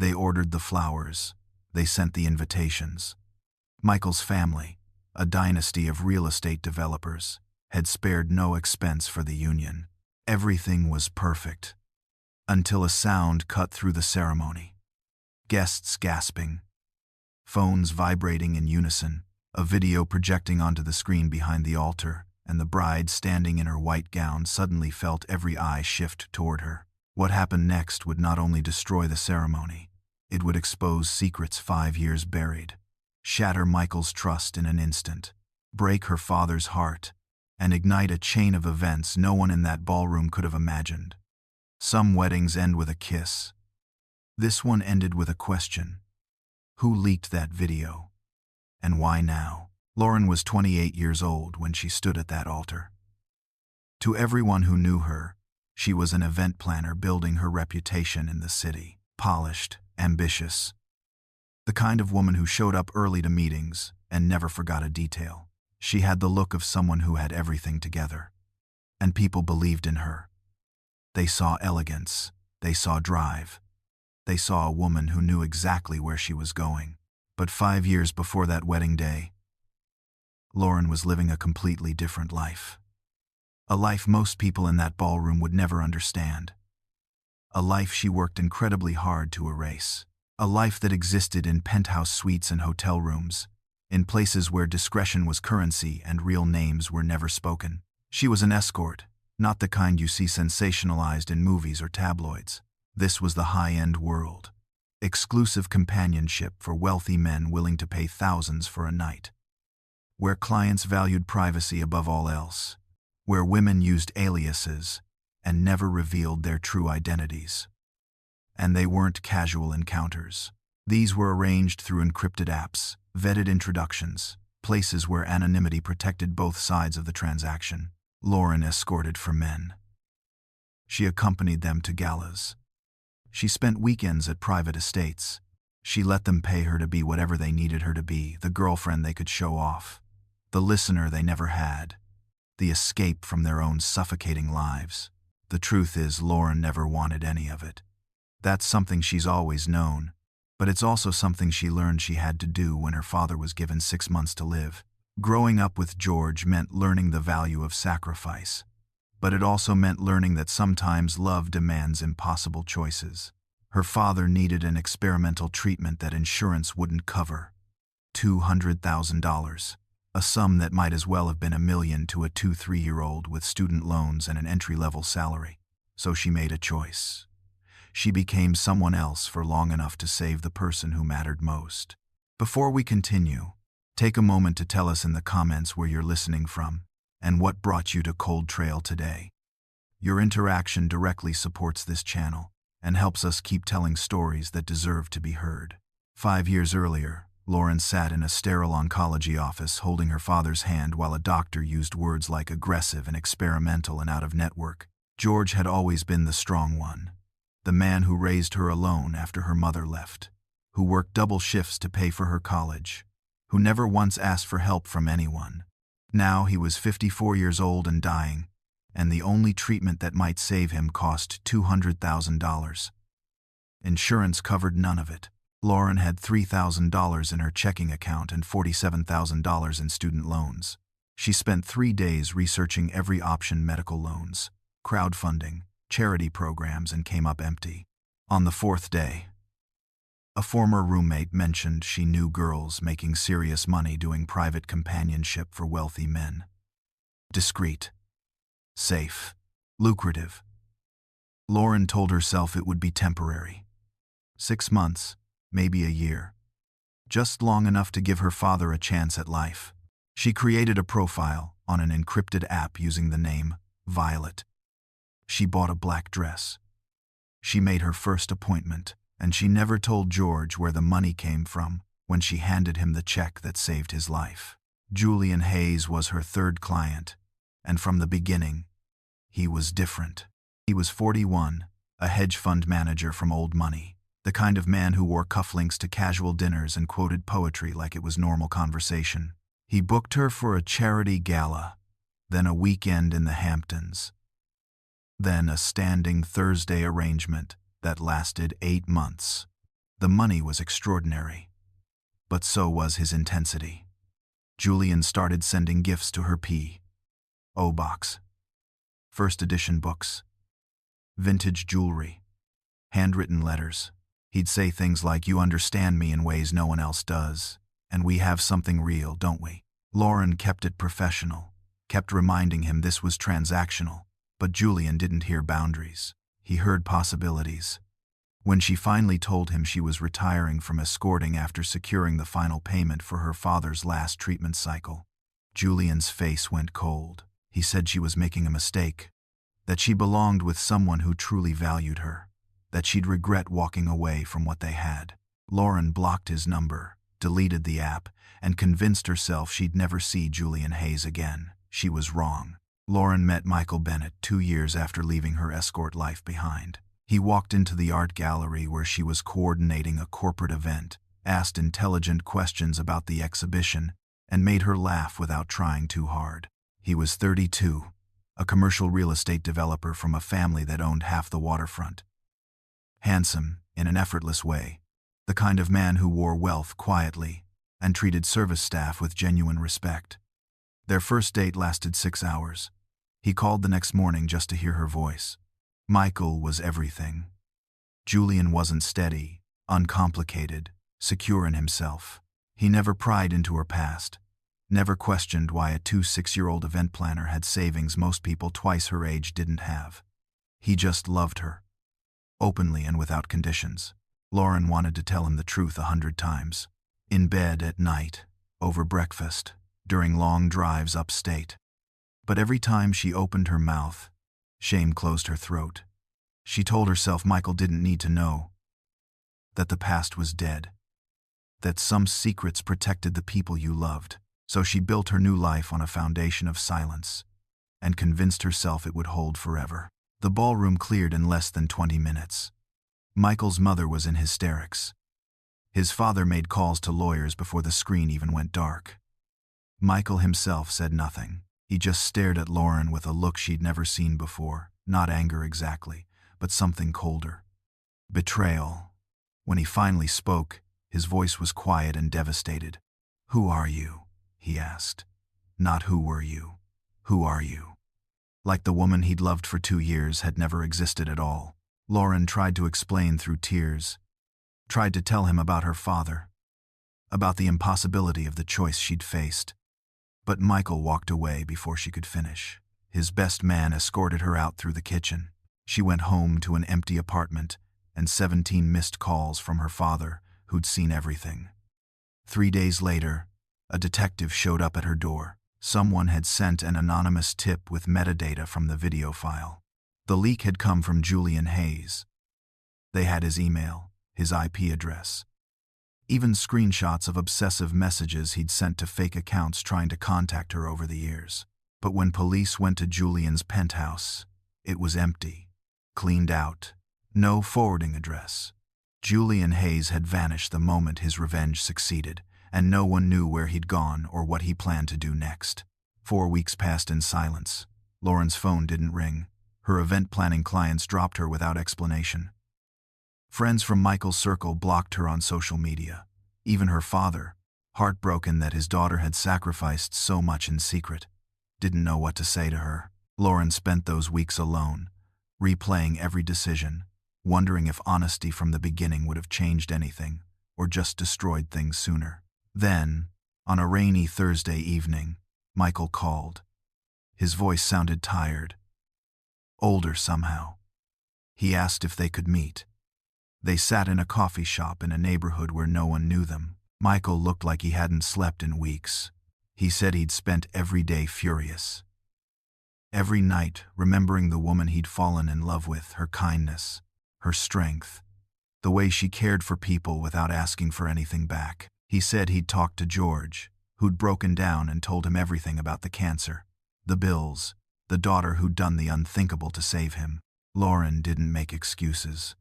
They ordered the flowers. They sent the invitations. Michael's family, a dynasty of real estate developers, had spared no expense for the union. Everything was perfect. Until a sound cut through the ceremony. Guests gasping. Phones vibrating in unison. A video projecting onto the screen behind the altar, and the bride standing in her white gown suddenly felt every eye shift toward her. What happened next would not only destroy the ceremony, it would expose secrets 5 years buried, shatter Michael's trust in an instant, break her father's heart, and ignite a chain of events no one in that ballroom could have imagined. Some weddings end with a kiss. This one ended with a question. Who leaked that video? And why now? Lauren was 28 years old when she stood at that altar. To everyone who knew her, she was an event planner building her reputation in the city. Polished, ambitious. The kind of woman who showed up early to meetings and never forgot a detail. She had the look of someone who had everything together. And people believed in her. They saw elegance. They saw drive. They saw a woman who knew exactly where she was going. But 5 years before that wedding day, Lauren was living a completely different life. A life most people in that ballroom would never understand. A life she worked incredibly hard to erase. A life that existed in penthouse suites and hotel rooms, in places where discretion was currency and real names were never spoken. She was an escort, not the kind you see sensationalized in movies or tabloids. This was the high-end world. Exclusive companionship for wealthy men willing to pay thousands for a night. Where clients valued privacy above all else. Where women used aliases and never revealed their true identities. And they weren't casual encounters. These were arranged through encrypted apps, vetted introductions, places where anonymity protected both sides of the transaction. Lauren escorted for men. She accompanied them to galas. She spent weekends at private estates. She let them pay her to be whatever they needed her to be, the girlfriend they could show off, the listener they never had, the escape from their own suffocating lives. The truth is, Lauren never wanted any of it. That's something she's always known, but it's also something she learned she had to do when her father was given 6 months to live. Growing up with George meant learning the value of sacrifice. But it also meant learning that sometimes love demands impossible choices. Her father needed an experimental treatment that insurance wouldn't cover. $200,000, a sum that might as well have been $1 million to a 2-3-year-old with student loans and an entry-level salary. So she made a choice. She became someone else for long enough to save the person who mattered most. Before we continue, take a moment to tell us in the comments where you're listening from. And what brought you to Cold Trail today? Your interaction directly supports this channel and helps us keep telling stories that deserve to be heard. 5 years earlier, Lauren sat in a sterile oncology office holding her father's hand while a doctor used words like aggressive and experimental and out of network. George had always been the strong one, the man who raised her alone after her mother left, who worked double shifts to pay for her college, who never once asked for help from anyone. Now he was 54 years old and dying, and the only treatment that might save him cost $200,000. Insurance covered none of it. Lauren had $3,000 in her checking account and $47,000 in student loans. She spent 3 days researching every option: medical loans, crowdfunding, charity programs, and came up empty. On the 4th day, a former roommate mentioned she knew girls making serious money doing private companionship for wealthy men. Discreet, safe, lucrative. Lauren told herself it would be temporary. 6 months, maybe a year. Just long enough to give her father a chance at life. She created a profile on an encrypted app using the name Violet. She bought a black dress. She made her first appointment. And she never told George where the money came from when she handed him the check that saved his life. Julian Hayes was her 3rd client, and from the beginning, he was different. He was 41, a hedge fund manager from old money, the kind of man who wore cufflinks to casual dinners and quoted poetry like it was normal conversation. He booked her for a charity gala, then a weekend in the Hamptons, then a standing Thursday arrangement that lasted 8 months. The money was extraordinary, but so was his intensity. Julian started sending gifts to her P.O. box. First edition books, vintage jewelry, handwritten letters. He'd say things like, "You understand me in ways no one else does, and we have something real, don't we?" Lauren kept it professional, kept reminding him this was transactional, but Julian didn't hear boundaries. He heard possibilities. When she finally told him she was retiring from escorting after securing the final payment for her father's last treatment cycle, Julian's face went cold. He said she was making a mistake, that she belonged with someone who truly valued her, that she'd regret walking away from what they had. Lauren blocked his number, deleted the app, and convinced herself she'd never see Julian Hayes again. She was wrong. Lauren met Michael Bennett 2 years after leaving her escort life behind. He walked into the art gallery where she was coordinating a corporate event, asked intelligent questions about the exhibition, and made her laugh without trying too hard. He was 32, a commercial real estate developer from a family that owned half the waterfront. Handsome, in an effortless way, the kind of man who wore wealth quietly and treated service staff with genuine respect. Their first date lasted 6 hours. He called the next morning just to hear her voice. Michael was everything. Julian wasn't steady, uncomplicated, secure in himself. He never pried into her past, never questioned why a 26-year-old event planner had savings most people twice her age didn't have. He just loved her, openly and without conditions. Lauren wanted to tell him the truth 100 times. In bed at night, over breakfast, during long drives upstate. But every time she opened her mouth, shame closed her throat. She told herself Michael didn't need to know, that the past was dead, that some secrets protected the people you loved. So she built her new life on a foundation of silence, and convinced herself it would hold forever. The ballroom cleared in less than 20 minutes. Michael's mother was in hysterics. His father made calls to lawyers before the screen even went dark. Michael himself said nothing. He just stared at Lauren with a look she'd never seen before. Not anger exactly, but something colder. Betrayal. When he finally spoke, his voice was quiet and devastated. "Who are you?" he asked. Not "who were you?" "Who are you?" Like the woman he'd loved for 2 years had never existed at all. Lauren tried to explain through tears, tried to tell him about her father, about the impossibility of the choice she'd faced. But Michael walked away before she could finish. His best man escorted her out through the kitchen. She went home to an empty apartment and 17 missed calls from her father, who'd seen everything. 3 days later, a detective showed up at her door. Someone had sent an anonymous tip with metadata from the video file. The leak had come from Julian Hayes. They had his email, his IP address, even screenshots of obsessive messages he'd sent to fake accounts trying to contact her over the years. But when police went to Julian's penthouse, it was empty, cleaned out, no forwarding address. Julian Hayes had vanished the moment his revenge succeeded, and no one knew where he'd gone or what he planned to do next. 4 weeks passed in silence. Lauren's phone didn't ring. Her event planning clients dropped her without explanation. Friends from Michael's circle blocked her on social media. Even her father, heartbroken that his daughter had sacrificed so much in secret, didn't know what to say to her. Lauren spent those weeks alone, replaying every decision, wondering if honesty from the beginning would have changed anything, or just destroyed things sooner. Then, on a rainy Thursday evening, Michael called. His voice sounded tired, older somehow. He asked if they could meet. They sat in a coffee shop in a neighborhood where no one knew them. Michael looked like he hadn't slept in weeks. He said he'd spent every day furious. Every night remembering the woman he'd fallen in love with, her kindness, her strength, the way she cared for people without asking for anything back. He said he'd talked to George, who'd broken down and told him everything about the cancer, the bills, the daughter who'd done the unthinkable to save him. Lauren didn't make excuses.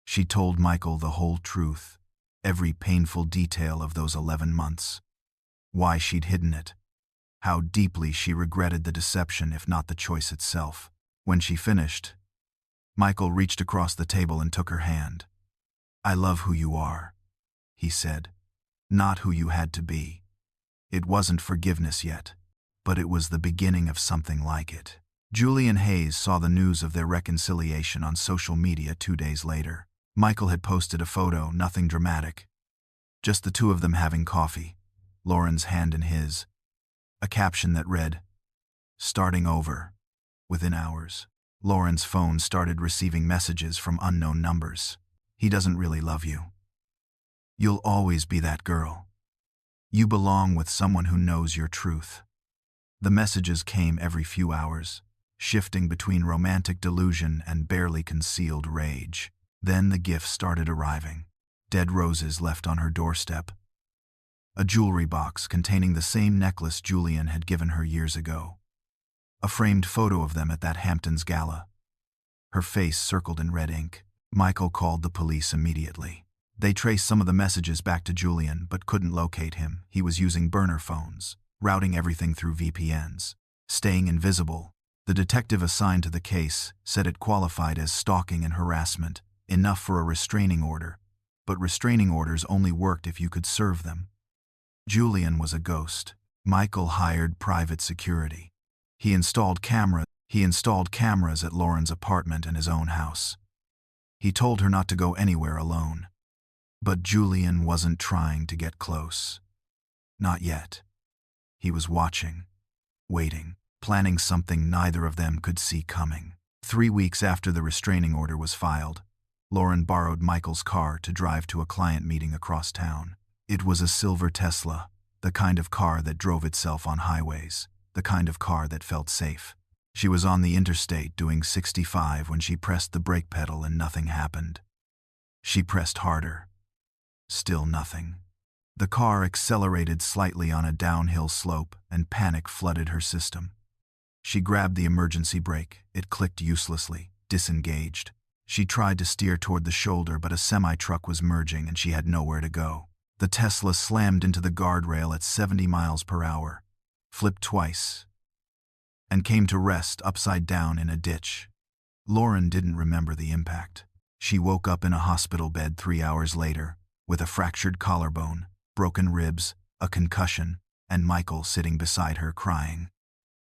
She told Michael the whole truth, every painful detail of those 11 months. Why she'd hidden it. How deeply she regretted the deception if not the choice itself. When she finished, Michael reached across the table and took her hand. "I love who you are," he said, "not who you had to be." It wasn't forgiveness yet, but it was the beginning of something like it. Julian Hayes saw the news of their reconciliation on social media 2 days later. Michael had posted a photo, nothing dramatic. Just the two of them having coffee, Lauren's hand in his. A caption that read, "Starting over." Within hours, Lauren's phone started receiving messages from unknown numbers. "He doesn't really love you. You'll always be that girl. You belong with someone who knows your truth." The messages came every few hours, shifting between romantic delusion and barely concealed rage. Then the gifts started arriving. Dead roses left on her doorstep. A jewelry box containing the same necklace Julian had given her years ago. A framed photo of them at that Hamptons gala. Her face circled in red ink. Michael called the police immediately. They traced some of the messages back to Julian, but couldn't locate him. He was using burner phones, routing everything through VPNs, staying invisible. The detective assigned to the case said it qualified as stalking and harassment, enough for a restraining order, but restraining orders only worked if you could serve them. Julian was a ghost. Michael hired private security. He installed cameras at Lauren's apartment and his own house. He told her not to go anywhere alone. But Julian wasn't trying to get close. Not yet. He was watching, waiting, planning something neither of them could see coming. 3 weeks after the restraining order was filed, Lauren borrowed Michael's car to drive to a client meeting across town. It was a silver Tesla, the kind of car that drove itself on highways, the kind of car that felt safe. She was on the interstate doing 65 when she pressed the brake pedal and nothing happened. She pressed harder. Still nothing. The car accelerated slightly on a downhill slope and panic flooded her system. She grabbed the emergency brake. It clicked uselessly, disengaged. She tried to steer toward the shoulder, but a semi-truck was merging and she had nowhere to go. The Tesla slammed into the guardrail at 70 miles per hour, flipped twice, and came to rest upside down in a ditch. Lauren didn't remember the impact. She woke up in a hospital bed 3 hours later, with a fractured collarbone, broken ribs, a concussion, and Michael sitting beside her crying.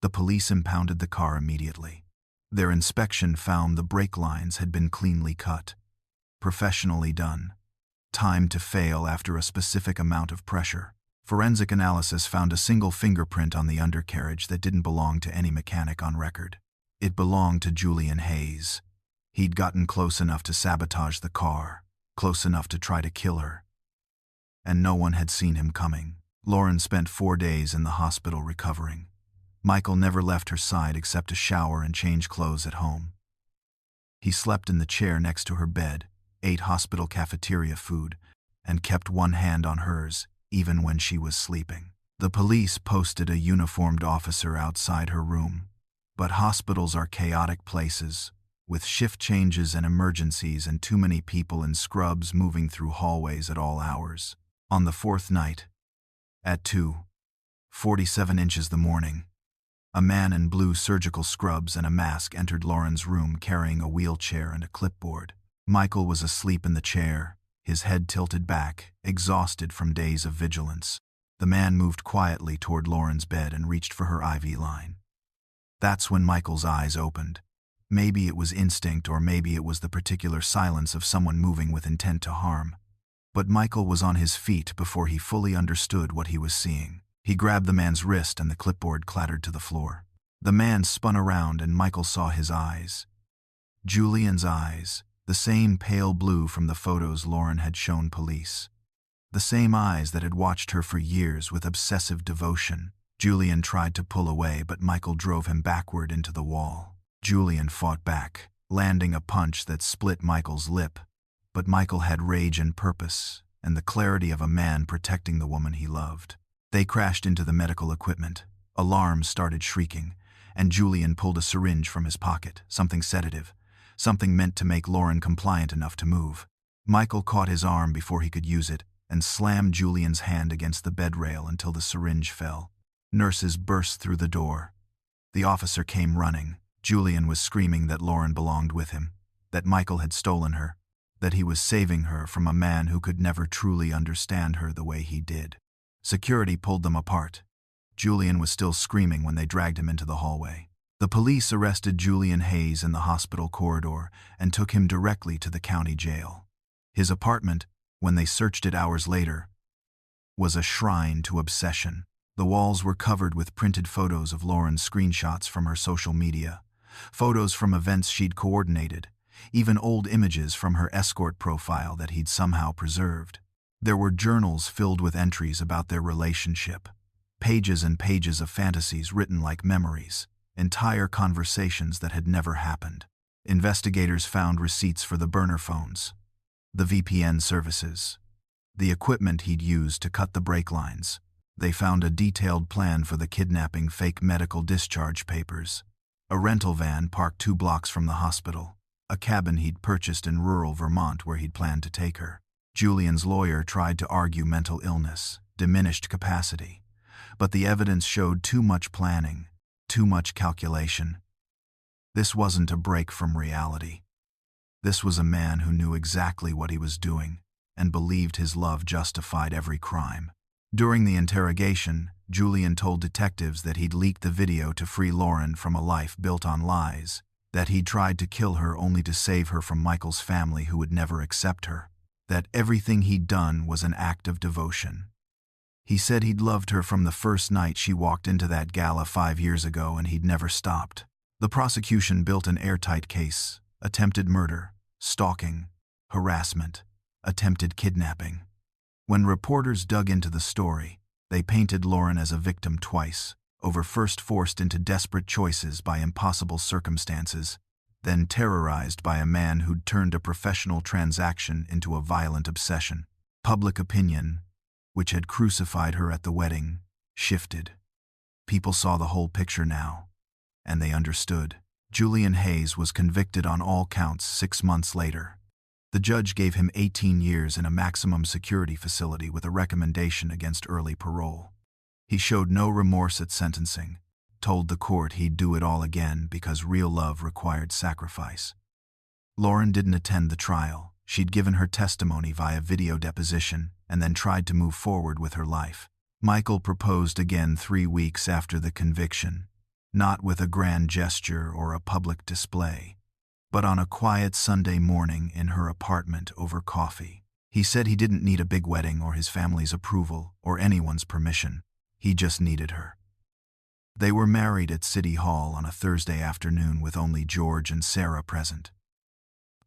The police impounded the car immediately. Their inspection found the brake lines had been cleanly cut. Professionally done. Timed to fail after a specific amount of pressure. Forensic analysis found a single fingerprint on the undercarriage that didn't belong to any mechanic on record. It belonged to Julian Hayes. He'd gotten close enough to sabotage the car, close enough to try to kill her. And no one had seen him coming. Lauren spent 4 days in the hospital recovering. Michael never left her side except to shower and change clothes at home. He slept in the chair next to her bed, ate hospital cafeteria food, and kept one hand on hers, even when she was sleeping. The police posted a uniformed officer outside her room. But hospitals are chaotic places, with shift changes and emergencies and too many people in scrubs moving through hallways at all hours. On the 4th night, at 2:47 inches the morning, a man in blue surgical scrubs and a mask entered Lauren's room carrying a wheelchair and a clipboard. Michael was asleep in the chair, his head tilted back, exhausted from days of vigilance. The man moved quietly toward Lauren's bed and reached for her IV line. That's when Michael's eyes opened. Maybe it was instinct, or maybe it was the particular silence of someone moving with intent to harm. But Michael was on his feet before he fully understood what he was seeing. He grabbed the man's wrist and the clipboard clattered to the floor. The man spun around and Michael saw his eyes. Julian's eyes, the same pale blue from the photos Lauren had shown police. The same eyes that had watched her for years with obsessive devotion. Julian tried to pull away, but Michael drove him backward into the wall. Julian fought back, landing a punch that split Michael's lip. But Michael had rage and purpose, and the clarity of a man protecting the woman he loved. They crashed into the medical equipment. Alarms started shrieking, and Julian pulled a syringe from his pocket, something sedative, something meant to make Lauren compliant enough to move. Michael caught his arm before he could use it and slammed Julian's hand against the bed rail until the syringe fell. Nurses burst through the door. The officer came running. Julian was screaming that Lauren belonged with him, that Michael had stolen her. that he was saving her from a man who could never truly understand her the way he did. Security pulled them apart. Julian was still screaming when they dragged him into the hallway. The police arrested Julian Hayes in the hospital corridor and took him directly to the county jail. His apartment, when they searched it hours later, was a shrine to obsession. The walls were covered with printed photos of Lauren's screenshots from her social media, photos from events she'd coordinated, even old images from her Escort profile that he'd somehow preserved. There were journals filled with entries about their relationship, pages and pages of fantasies written like memories, entire conversations that had never happened. Investigators found receipts for the burner phones, the VPN services, the equipment he'd used to cut the brake lines. They found a detailed plan for the kidnapping, fake medical discharge papers, a rental van parked 2 blocks from the hospital, a cabin he'd purchased in rural Vermont where he'd planned to take her. Julian's lawyer tried to argue mental illness, diminished capacity, but the evidence showed too much planning, too much calculation. This wasn't a break from reality. This was a man who knew exactly what he was doing and believed his love justified every crime. During the interrogation, Julian told detectives that he'd leaked the video to free Lauren from a life built on lies, that he'd tried to kill her only to save her from Michael's family who would never accept her, that everything he'd done was an act of devotion. He said he'd loved her from the first night she walked into that gala 5 years ago and he'd never stopped. The prosecution built an airtight case: attempted murder, stalking, harassment, attempted kidnapping. When reporters dug into the story, they painted Lauren as a victim twice, first forced into desperate choices by impossible circumstances, then terrorized by a man who'd turned a professional transaction into a violent obsession. Public opinion, which had crucified her at the wedding, shifted. People saw the whole picture now, and they understood. Julian Hayes was convicted on all counts 6 months later. The judge gave him 18 years in a maximum security facility with a recommendation against early parole. He showed no remorse at sentencing, told the court he'd do it all again because real love required sacrifice. Lauren didn't attend the trial. She'd given her testimony via video deposition and then tried to move forward with her life. Michael proposed again 3 weeks after the conviction, not with a grand gesture or a public display, but on a quiet Sunday morning in her apartment over coffee. He said he didn't need a big wedding or his family's approval or anyone's permission. He just needed her. They were married at City Hall on a Thursday afternoon with only George and Sarah present.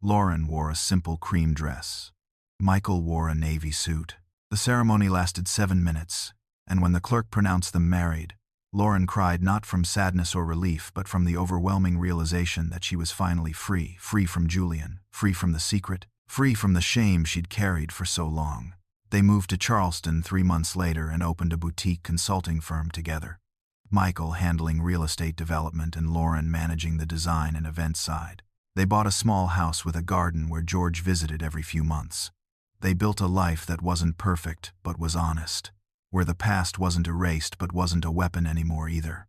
Lauren wore a simple cream dress. Michael wore a navy suit. The ceremony lasted 7 minutes, and when the clerk pronounced them married, Lauren cried not from sadness or relief but from the overwhelming realization that she was finally free from Julian, free from the secret, free from the shame she'd carried for so long. They moved to Charleston 3 months later and opened a boutique consulting firm together, Michael handling real estate development and Lauren managing the design and event side. They bought a small house with a garden where George visited every few months. They built a life that wasn't perfect but was honest, where the past wasn't erased but wasn't a weapon anymore either.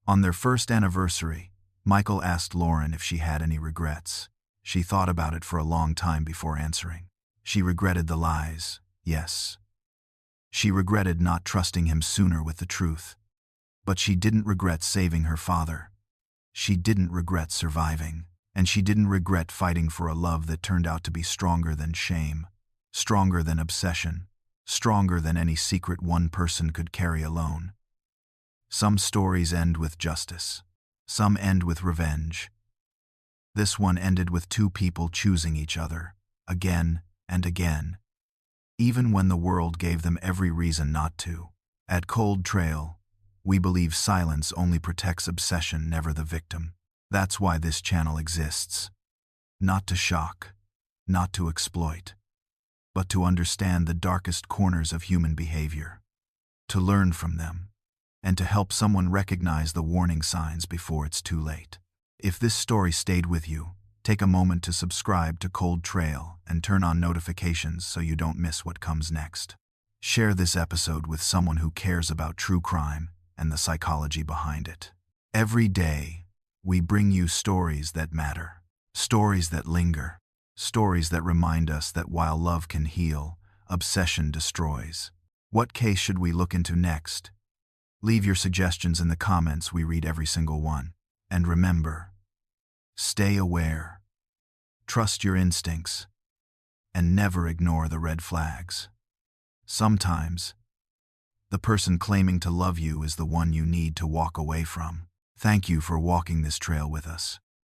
On their first anniversary, Michael asked Lauren if she had any regrets. She thought about it for a long time before answering. She regretted the lies, yes. She regretted not trusting him sooner with the truth. But she didn't regret saving her father. She didn't regret surviving. And she didn't regret fighting for a love that turned out to be stronger than shame, stronger than obsession, stronger than any secret one person could carry alone. Some stories end with justice. Some end with revenge. This one ended with 2 people choosing each other, again and again, even when the world gave them every reason not to. At Cold Trail, we believe silence only protects obsession, never the victim. That's why this channel exists. Not to shock, not to exploit, but to understand the darkest corners of human behavior, to learn from them, and to help someone recognize the warning signs before it's too late. If this story stayed with you, take a moment to subscribe to Cold Trail and turn on notifications so you don't miss what comes next. Share this episode with someone who cares about true crime and the psychology behind it. Every day, we bring you stories that matter, stories that linger, Stories that remind us that while love can heal, obsession destroys. What case should we look into next? Leave your suggestions in the comments, we read every single one. And remember, stay aware, trust your instincts, and never ignore the red flags. Sometimes, the person claiming to love you is the one you need to walk away from. Thank you for walking this trail with us.